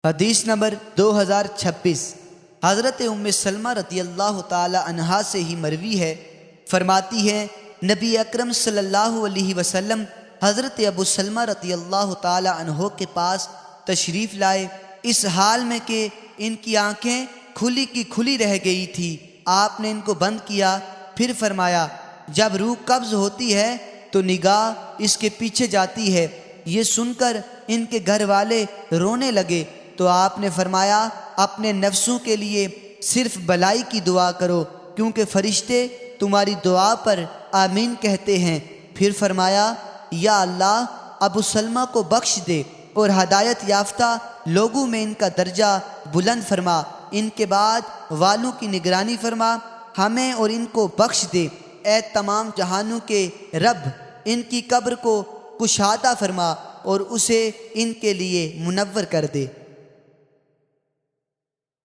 حدیث نمبر 2026 حضرت ام سلمہ رضی اللہ تعالی عنہا سے ہی مروی ہے، فرماتی ہیں نبی اکرم صلی اللہ علیہ وسلم حضرت ابو سلمہ رضی اللہ تعالی عنہ کے پاس تشریف لائے، اس حال میں کہ ان کی آنکھیں کھلی کی کھلی رہ گئی تھی۔ آپ نے ان کو بند کیا، پھر فرمایا جب روح قبض ہوتی ہے تو نگاہ اس کے پیچھے جاتی ہے۔ یہ سن کر ان کے گھر والے رونے لگے تو آپ نے فرمایا اپنے نفسوں کے لیے صرف بھلائی کی دعا کرو، کیونکہ فرشتے تمہاری دعا پر آمین کہتے ہیں۔ پھر فرمایا یا اللہ ابو سلمہ کو بخش دے اور ہدایت یافتہ لوگوں میں ان کا درجہ بلند فرما، ان کے بعد والوں کی نگرانی فرما، ہمیں اور ان کو بخش دے۔ اے تمام جہانوں کے رب، ان کی قبر کو کشادہ فرما اور اسے ان کے لیے منور کر دے۔